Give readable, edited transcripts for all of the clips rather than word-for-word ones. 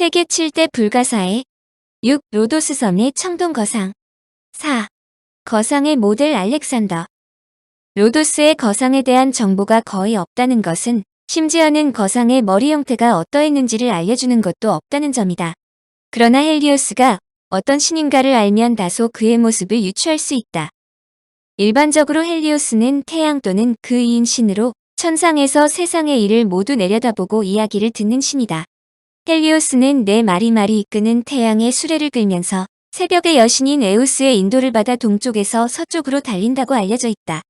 세계 7대 불가사의 6. 로도스 섬의 청동 거상. 4. 거상의 모델 알렉산더. 로도스의 거상에 대한 정보가 거의 없다는 것은 심지어는 거상의 머리 형태가 어떠했는지를 알려주는 것도 없다는 점이다. 그러나 헬리오스가 어떤 신인가를 알면 다소 그의 모습을 유추할 수 있다. 일반적으로 헬리오스는 태양 또는 그 이인 신으로 천상에서 세상의 일을 모두 내려다보고 이야기를 듣는 신이다. 헬리오스는 네 마리마리 이끄는 태양의 수레를 끌면서 새벽의 여신인 에우스의 인도를 받아 동쪽에서 서쪽으로 달린다고 알려져 있다.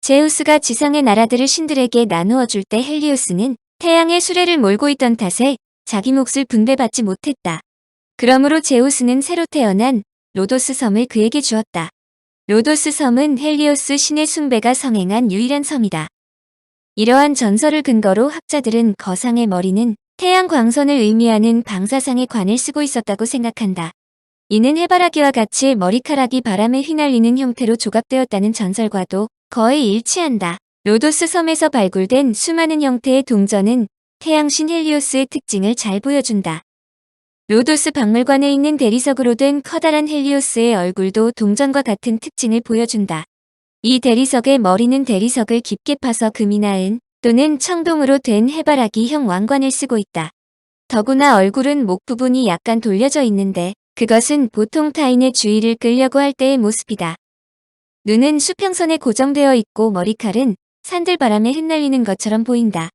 제우스가 지상의 나라들을 신들에게 나누어 줄 때 헬리오스는 태양의 수레를 몰고 있던 탓에 자기 몫을 분배받지 못했다. 그러므로 제우스는 새로 태어난 로도스 섬을 그에게 주었다. 로도스 섬은 헬리오스 신의 숭배가 성행한 유일한 섬이다. 이러한 전설을 근거로 학자들은 거상의 머리는 태양 광선을 의미하는 방사상의 관을 쓰고 있었다고 생각한다. 이는 해바라기와 같이 머리카락이 바람에 휘날리는 형태로 조각되었다는 전설과도 거의 일치한다. 로도스 섬에서 발굴된 수많은 형태의 동전은 태양신 헬리오스의 특징을 잘 보여준다. 로도스 박물관에 있는 대리석으로 된 커다란 헬리오스의 얼굴도 동전과 같은 특징을 보여준다. 이 대리석의 머리는 대리석을 깊게 파서 금이나 은 또는 청동으로 된 해바라기형 왕관을 쓰고 있다. 더구나 얼굴은 목 부분이 약간 돌려져 있는데 그것은 보통 타인의 주의를 끌려고 할 때의 모습이다. 눈은 수평선에 고정되어 있고 머리칼은 산들바람에 흩날리는 것처럼 보인다.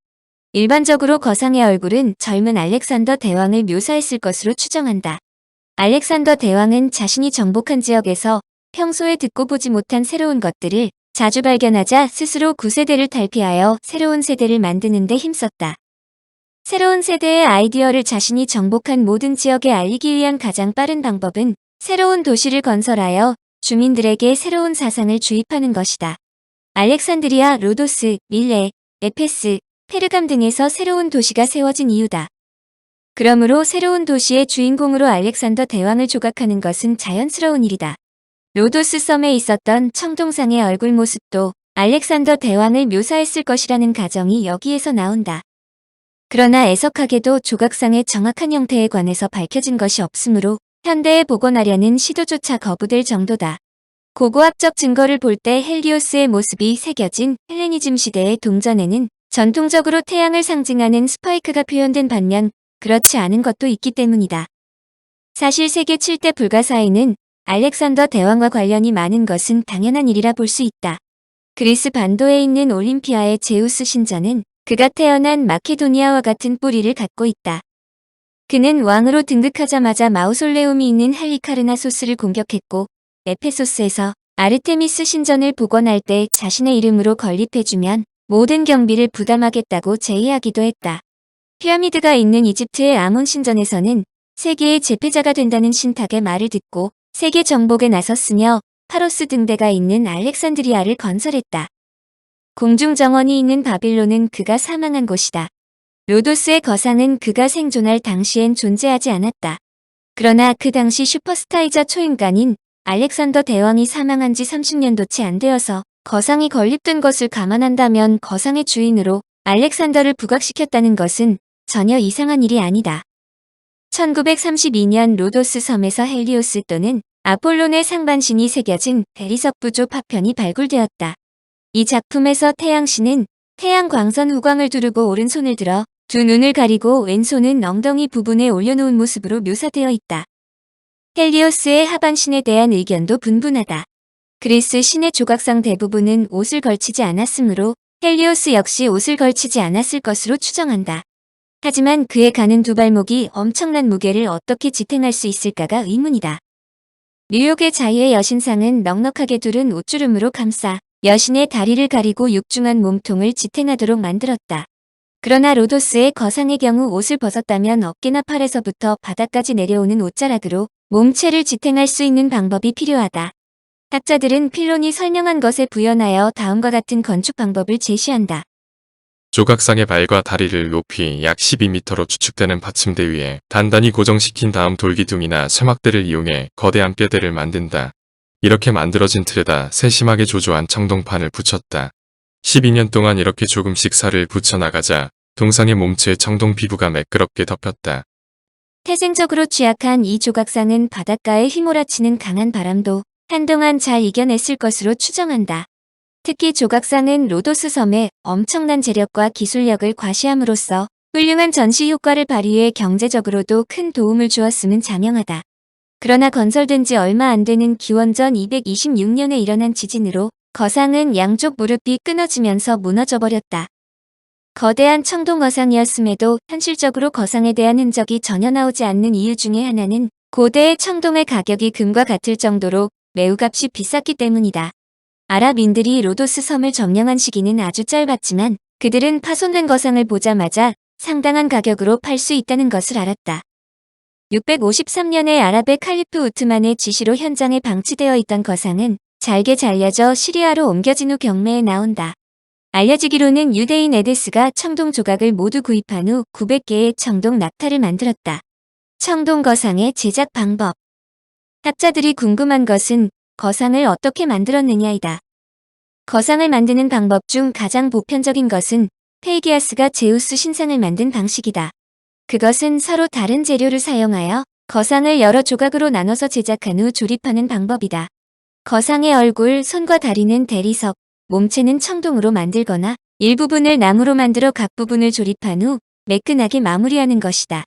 일반적으로 거상의 얼굴은 젊은 알렉산더 대왕을 묘사했을 것으로 추정한다. 알렉산더 대왕은 자신이 정복한 지역에서 평소에 듣고 보지 못한 새로운 것들을 자주 발견하자 스스로 구세대를 탈피하여 새로운 세대를 만드는 데 힘썼다. 새로운 세대의 아이디어를 자신이 정복한 모든 지역에 알리기 위한 가장 빠른 방법은 새로운 도시를 건설하여 주민들에게 새로운 사상을 주입하는 것이다. 알렉산드리아, 로도스, 밀레, 에페스, 페르감 등에서 새로운 도시가 세워진 이유다. 그러므로 새로운 도시의 주인공으로 알렉산더 대왕을 조각하는 것은 자연스러운 일이다. 로도스 섬에 있었던 청동상의 얼굴 모습도 알렉산더 대왕을 묘사했을 것이라는 가정이 여기에서 나온다. 그러나 애석하게도 조각상의 정확한 형태에 관해서 밝혀진 것이 없으므로 현대에 복원하려는 시도조차 거부될 정도다. 고고학적 증거를 볼 때 헬리오스의 모습이 새겨진 헬레니즘 시대의 동전에는 전통적으로 태양을 상징하는 스파이크가 표현된 반면 그렇지 않은 것도 있기 때문이다. 사실 세계 7대 불가사의는 알렉산더 대왕과 관련이 많은 것은 당연한 일이라 볼 수 있다. 그리스 반도에 있는 올림피아의 제우스 신전은 그가 태어난 마케도니아와 같은 뿌리를 갖고 있다. 그는 왕으로 등극하자마자 마우솔레움이 있는 할리카르나소스를 공격했고 에페소스에서 아르테미스 신전을 복원할 때 자신의 이름으로 건립해주면 모든 경비를 부담하겠다고 제의하기도 했다. 피라미드가 있는 이집트의 아몬 신전에서는 세계의 제패자가 된다는 신탁의 말을 듣고 세계 정복에 나섰으며 파로스 등대가 있는 알렉산드리아를 건설했다. 공중정원이 있는 바빌론은 그가 사망한 곳이다. 로도스의 거상은 그가 생존할 당시엔 존재하지 않았다. 그러나 그 당시 슈퍼스타이자 초인간인 알렉산더 대왕이 사망한 지 30년도 채 안 되어서 거상이 건립된 것을 감안한다면 거상의 주인으로 알렉산더를 부각시켰다는 것은 전혀 이상한 일이 아니다. 1932년 로도스 섬에서 헬리오스 또는 아폴론의 상반신이 새겨진 대리석 부조 파편이 발굴되었다. 이 작품에서 태양신은 태양 광선 후광을 두르고 오른손을 들어 두 눈을 가리고 왼손은 엉덩이 부분에 올려놓은 모습으로 묘사되어 있다. 헬리오스의 하반신에 대한 의견도 분분하다. 그리스 신의 조각상 대부분은 옷을 걸치지 않았으므로 헬리오스 역시 옷을 걸치지 않았을 것으로 추정한다. 하지만 그의 가는 두 발목이 엄청난 무게를 어떻게 지탱할 수 있을까가 의문이다. 뉴욕의 자유의 여신상은 넉넉하게 두른 옷주름으로 감싸 여신의 다리를 가리고 육중한 몸통을 지탱하도록 만들었다. 그러나 로도스의 거상의 경우 옷을 벗었다면 어깨나 팔에서부터 바닥까지 내려오는 옷자락으로 몸체를 지탱할 수 있는 방법이 필요하다. 학자들은 필론이 설명한 것에 부연하여 다음과 같은 건축 방법을 제시한다. 조각상의 발과 다리를 높이 약 12m로 추측되는 받침대 위에 단단히 고정시킨 다음 돌기둥이나 쇠막대를 이용해 거대한 뼈대를 만든다. 이렇게 만들어진 틀에다 세심하게 조조한 청동판을 붙였다. 12년 동안 이렇게 조금씩 살을 붙여나가자 동상의 몸체의 청동 피부가 매끄럽게 덮였다. 태생적으로 취약한 이 조각상은 바닷가에 휘몰아치는 강한 바람도 한동안 잘 이겨냈을 것으로 추정한다. 특히 조각상은 로도스 섬의 엄청난 재력과 기술력을 과시함으로써 훌륭한 전시 효과를 발휘해 경제적으로도 큰 도움을 주었음은 자명하다. 그러나 건설된 지 얼마 안 되는 기원전 226년에 일어난 지진으로 거상은 양쪽 무릎이 끊어지면서 무너져버렸다. 거대한 청동 거상이었음에도 현실적으로 거상에 대한 흔적이 전혀 나오지 않는 이유 중에 하나는 고대의 청동의 가격이 금과 같을 정도로 매우 값이 비쌌기 때문이다. 아랍인들이 로도스 섬을 점령한 시기는 아주 짧았지만 그들은 파손된 거상을 보자마자 상당한 가격으로 팔 수 있다는 것을 알았다. 653년에 아랍의 칼리프 우트만의 지시로 현장에 방치되어 있던 거상은 잘게 잘려져 시리아로 옮겨진 후 경매에 나온다. 알려지기로는 유대인 에데스가 청동 조각을 모두 구입한 후 900개의 청동 낙타를 만들었다. 청동 거상의 제작 방법. 학자들이 궁금한 것은 거상을 어떻게 만들었느냐이다. 거상을 만드는 방법 중 가장 보편적인 것은 페이기아스가 제우스 신상을 만든 방식이다. 그것은 서로 다른 재료를 사용하여 거상을 여러 조각으로 나눠서 제작한 후 조립하는 방법이다. 거상의 얼굴, 손과 다리는 대리석, 몸체는 청동으로 만들거나 일부분을 나무로 만들어 각 부분을 조립한 후 매끈하게 마무리하는 것이다.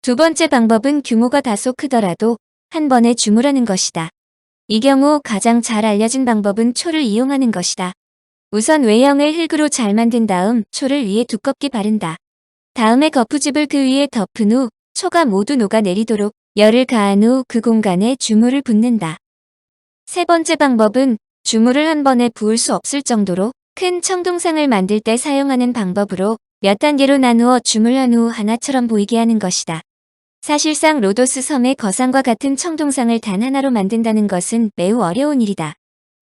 두 번째 방법은 규모가 다소 크더라도 한 번에 주물하는 것이다. 이 경우 가장 잘 알려진 방법은 초를 이용하는 것이다. 우선 외형을 흙으로 잘 만든 다음 초를 위에 두껍게 바른다. 다음에 거푸집을 그 위에 덮은 후 초가 모두 녹아내리도록 열을 가한 후 그 공간에 주물을 붓는다. 세 번째 방법은 주물을 한 번에 부을 수 없을 정도로 큰 청동상을 만들 때 사용하는 방법으로 몇 단계로 나누어 주물한 후 하나처럼 보이게 하는 것이다. 사실상 로도스 섬의 거상과 같은 청동상을 단 하나로 만든다는 것은 매우 어려운 일이다.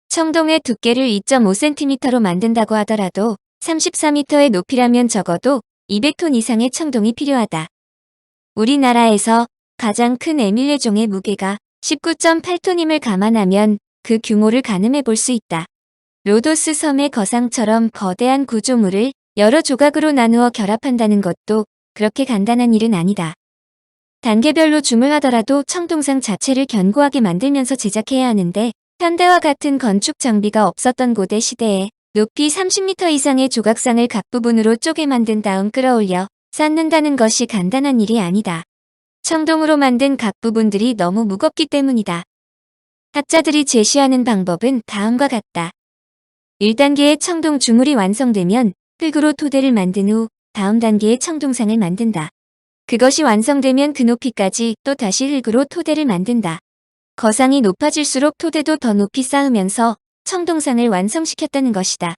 청동의 두께를 2.5cm로 만든다고 하더라도 34m의 높이라면 적어도 200톤 이상의 청동이 필요하다. 우리나라에서 가장 큰 에밀레종의 무게가 19.8톤임을 감안하면 그 규모를 가늠해 볼 수 있다. 로도스 섬의 거상처럼 거대한 구조물을 여러 조각으로 나누어 결합한다는 것도 그렇게 간단한 일은 아니다. 단계별로 주물하더라도 청동상 자체를 견고하게 만들면서 제작해야 하는데 현대와 같은 건축 장비가 없었던 고대 시대에 높이 30m 이상의 조각상을 각 부분으로 쪼개 만든 다음 끌어올려 쌓는다는 것이 간단한 일이 아니다. 청동으로 만든 각 부분들이 너무 무겁기 때문이다. 학자들이 제시하는 방법은 다음과 같다. 1단계의 청동 주물이 완성되면 흙으로 토대를 만든 후 다음 단계의 청동상을 만든다. 그것이 완성되면 그 높이까지 또 다시 흙으로 토대를 만든다. 거상이 높아질수록 토대도 더 높이 쌓으면서 청동상을 완성시켰다는 것이다.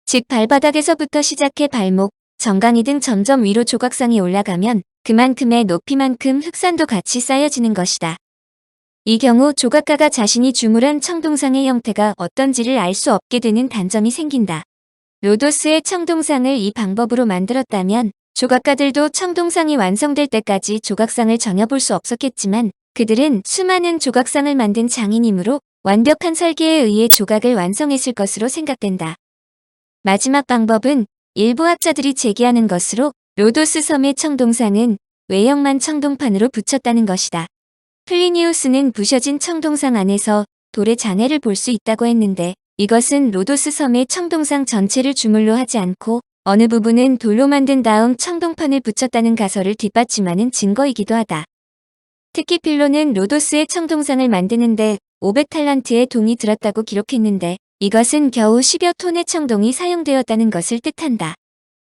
즉 발바닥에서부터 시작해 발목, 정강이 등 점점 위로 조각상이 올라가면 그만큼의 높이만큼 흙산도 같이 쌓여지는 것이다. 이 경우 조각가가 자신이 주물한 청동상의 형태가 어떤지를 알 수 없게 되는 단점이 생긴다. 로도스의 청동상을 이 방법으로 만들었다면 조각가들도 청동상이 완성될 때까지 조각상을 전혀 볼 수 없었겠지만 그들은 수많은 조각상을 만든 장인이므로 완벽한 설계에 의해 조각을 완성했을 것으로 생각된다. 마지막 방법은 일부 학자들이 제기하는 것으로 로도스 섬의 청동상은 외형만 청동판으로 붙였다는 것이다. 플리니우스는 부셔진 청동상 안에서 돌의 잔해를 볼 수 있다고 했는데 이것은 로도스 섬의 청동상 전체를 주물로 하지 않고 어느 부분은 돌로 만든 다음 청동판을 붙였다는 가설을 뒷받침하는 증거이기도 하다. 특히 필로는 로도스의 청동상을 만드는데 500탈란트의 동이 들었다고 기록했는데 이것은 겨우 10여 톤의 청동이 사용되었다는 것을 뜻한다.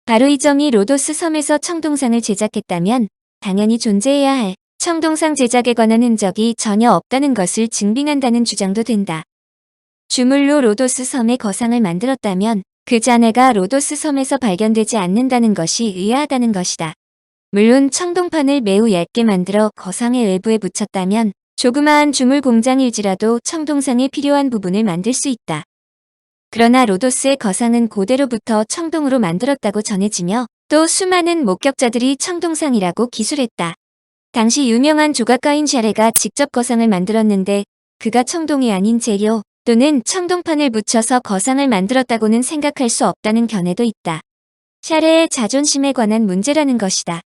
바로 이 점이 로도스 섬에서 청동상을 제작했다면 당연히 존재해야 할 청동상 제작에 관한 흔적이 전혀 없다는 것을 증빙한다는 주장도 된다. 주물로 로도스 섬의 거상을 만들었다면 그 잔해가 로도스 섬에서 발견되지 않는다는 것이 의아하다는 것이다. 물론 청동판을 매우 얇게 만들어 거상의 외부에 붙였다면 조그마한 주물 공장일지라도 청동상에 필요한 부분을 만들 수 있다. 그러나 로도스의 거상은 고대로부터 청동으로 만들었다고 전해지며 또 수많은 목격자들이 청동상이라고 기술했다. 당시 유명한 조각가인 샤레가 직접 거상을 만들었는데 그가 청동이 아닌 재료 또는 청동판을 붙여서 거상을 만들었다고는 생각할 수 없다는 견해도 있다. 샤레의 자존심에 관한 문제라는 것이다.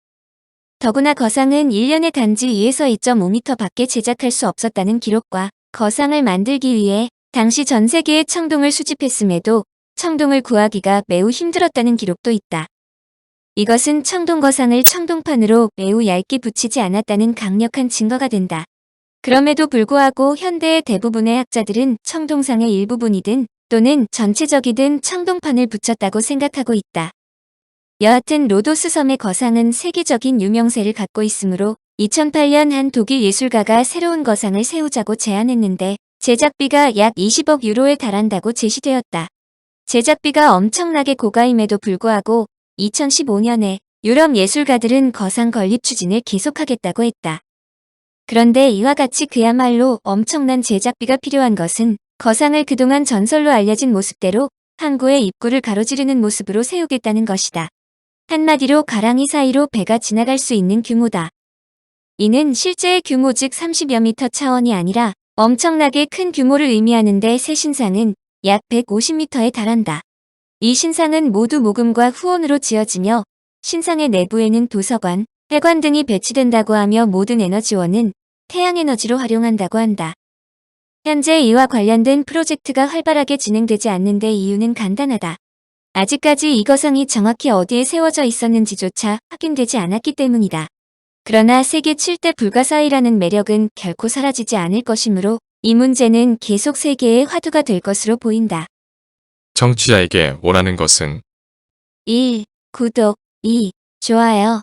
더구나 거상은 1년에 단지 2에서 2.5m 밖에 제작할 수 없었다는 기록과 거상을 만들기 위해 당시 전 세계의 청동을 수집했음에도 청동을 구하기가 매우 힘들었다는 기록도 있다. 이것은 청동 거상을 청동판으로 매우 얇게 붙이지 않았다는 강력한 증거가 된다. 그럼에도 불구하고 현대의 대부분의 학자들은 청동상의 일부분이든 또는 전체적이든 청동판을 붙였다고 생각하고 있다. 여하튼 로도스 섬의 거상은 세계적인 유명세를 갖고 있으므로 2008년 한 독일 예술가가 새로운 거상을 세우자고 제안했는데 제작비가 약 20억 유로에 달한다고 제시되었다. 제작비가 엄청나게 고가임에도 불구하고 2015년에 유럽 예술가들은 거상 건립 추진을 계속하겠다고 했다. 그런데 이와 같이 그야말로 엄청난 제작비가 필요한 것은 거상을 그동안 전설로 알려진 모습대로 항구의 입구를 가로지르는 모습으로 세우겠다는 것이다. 한마디로 가랑이 사이로 배가 지나갈 수 있는 규모다. 이는 실제의 규모 즉 30여 미터 차원이 아니라 엄청나게 큰 규모를 의미하는데 새 신상은 약 150m에 달한다. 이 신상은 모두 모금과 후원으로 지어지며 신상의 내부에는 도서관, 회관 등이 배치된다고 하며 모든 에너지원은 태양에너지로 활용한다고 한다. 현재 이와 관련된 프로젝트가 활발하게 진행되지 않는 데 이유는 간단하다. 아직까지 이 거상이 정확히 어디에 세워져 있었는지조차 확인되지 않았기 때문이다. 그러나 세계 7대 불가사의라는 매력은 결코 사라지지 않을 것이므로 이 문제는 계속 세계의 화두가 될 것으로 보인다. 청취자에게 원하는 것은 1. 구독 2. 좋아요